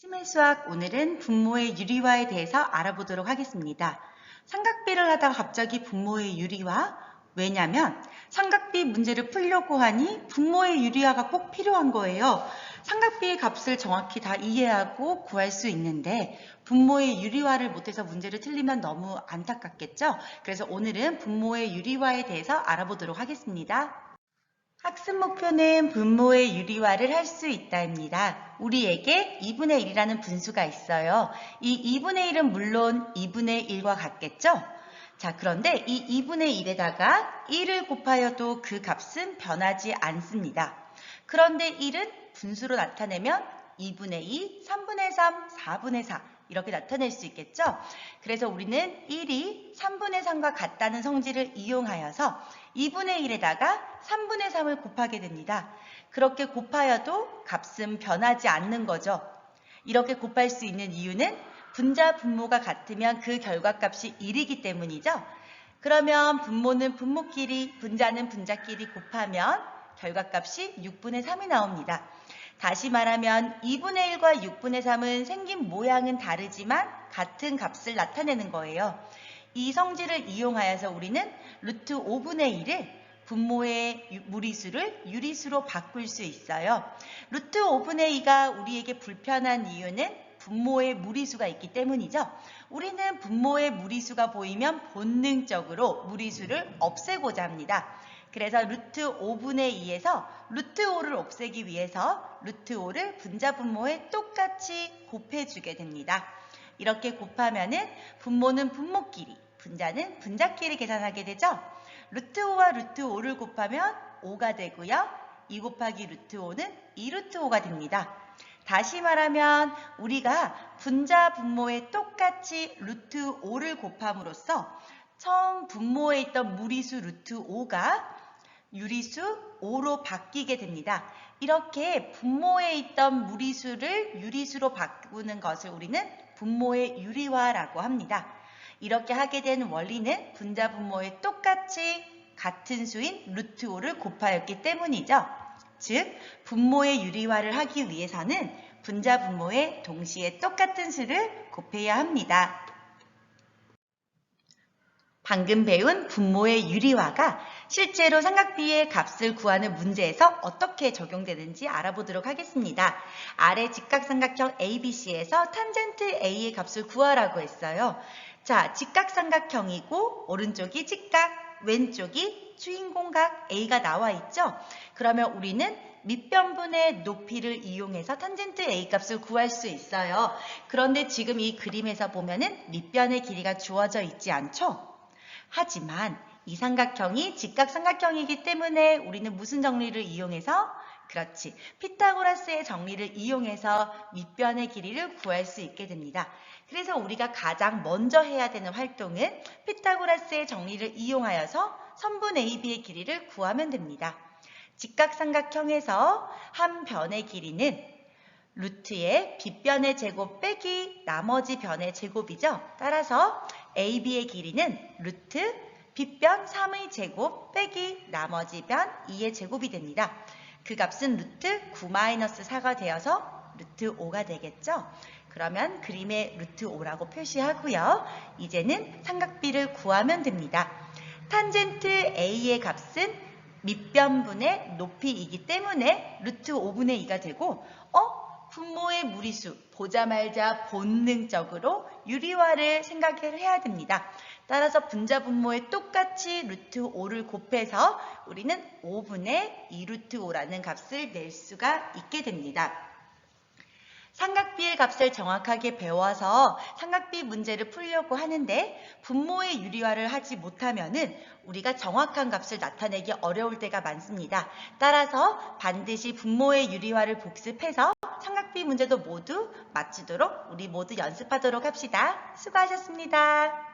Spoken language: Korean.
심해 수학 오늘은 분모의 유리화에 대해서 알아보도록 하겠습니다. 삼각비를 하다가 갑자기 분모의 유리화? 왜냐면 삼각비 문제를 풀려고 하니 분모의 유리화가 꼭 필요한 거예요. 삼각비의 값을 정확히 다 이해하고 구할 수 있는데 분모의 유리화를 못해서 문제를 틀리면 너무 안타깝겠죠? 그래서 오늘은 분모의 유리화에 대해서 알아보도록 하겠습니다. 학습 목표는 분모의 유리화를 할 수 있다입니다. 우리에게 2분의 1이라는 분수가 있어요. 이 2분의 1은 물론 2분의 1과 같겠죠? 자, 그런데 이 2분의 1에다가 1을 곱하여도 그 값은 변하지 않습니다. 그런데 1은 분수로 나타내면 2분의 2, 3분의 3, 4분의 4 이렇게 나타낼 수 있겠죠? 그래서 우리는 1이 3분의 3과 같다는 성질을 이용하여서 2분의 1에다가 3분의 3을 곱하게 됩니다. 그렇게 곱하여도 값은 변하지 않는 거죠. 이렇게 곱할 수 있는 이유는 분자 분모가 같으면 그 결과값이 1이기 때문이죠. 그러면 분모는 분모끼리, 분자는 분자끼리 곱하면 결과값이 6분의 3이 나옵니다. 다시 말하면 2분의 1과 6분의 3은 생긴 모양은 다르지만 같은 값을 나타내는 거예요. 이 성질을 이용하여서 우리는 루트 5분의 1을 분모의 무리수를 유리수로 바꿀 수 있어요. 루트 5분의 2가 우리에게 불편한 이유는 분모의 무리수가 있기 때문이죠. 우리는 분모의 무리수가 보이면 본능적으로 무리수를 없애고자 합니다. 그래서 루트 5분의 2에서 루트 5를 없애기 위해서 루트 5를 분자 분모에 똑같이 곱해주게 됩니다. 이렇게 곱하면은 분모는 분모끼리, 분자는 분자끼리 계산하게 되죠. 루트 5와 루트 5를 곱하면 5가 되고요. 2 곱하기 루트 5는 2 루트 5가 됩니다. 다시 말하면 우리가 분자 분모에 똑같이 루트 5를 곱함으로써 처음 분모에 있던 무리수 루트 5가 유리수 5로 바뀌게 됩니다. 이렇게 분모에 있던 무리수를 유리수로 바꾸는 것을 우리는 분모의 유리화라고 합니다. 이렇게 하게 된 원리는 분자 분모에 똑같이 같은 수인 루트 5를 곱하였기 때문이죠. 즉, 분모의 유리화를 하기 위해서는 분자 분모에 동시에 똑같은 수를 곱해야 합니다. 방금 배운 분모의 유리화가 실제로 삼각비의 값을 구하는 문제에서 어떻게 적용되는지 알아보도록 하겠습니다. 아래 직각삼각형 ABC에서 탄젠트 A의 값을 구하라고 했어요. 자, 직각삼각형이고 오른쪽이 직각, 왼쪽이 주인공각 A가 나와 있죠? 그러면 우리는 밑변분의 높이를 이용해서 탄젠트 A 값을 구할 수 있어요. 그런데 지금 이 그림에서 보면은 밑변의 길이가 주어져 있지 않죠? 하지만 이 삼각형이 직각삼각형이기 때문에 우리는 무슨 정리를 이용해서? 그렇지, 피타고라스의 정리를 이용해서 밑변의 길이를 구할 수 있게 됩니다. 그래서 우리가 가장 먼저 해야 되는 활동은 피타고라스의 정리를 이용하여서 선분 AB의 길이를 구하면 됩니다. 직각삼각형에서 한 변의 길이는 루트의 빗변의 제곱 빼기 나머지 변의 제곱이죠. 따라서 AB의 길이는 루트 빗변 3의 제곱 빼기 나머지 변 2의 제곱이 됩니다. 그 값은 루트 9-4가 되어서 루트 5가 되겠죠. 그러면 그림에 루트 5라고 표시하고요. 이제는 삼각비를 구하면 됩니다. 탄젠트 A의 값은 밑변분의 높이이기 때문에 루트 5분의 2가 되고 분모의 무리수 보자마자 본능적으로 유리화를 생각해야 됩니다. 따라서 분자 분모에 똑같이 루트 5를 곱해서 우리는 5분의 2 루트 5라는 값을 낼 수가 있게 됩니다. 삼각비의 값을 정확하게 배워서 삼각비 문제를 풀려고 하는데 분모의 유리화를 하지 못하면은 우리가 정확한 값을 나타내기 어려울 때가 많습니다. 따라서 반드시 분모의 유리화를 복습해서 삼각비 문제도 모두 마치도록 우리 모두 연습하도록 합시다. 수고하셨습니다.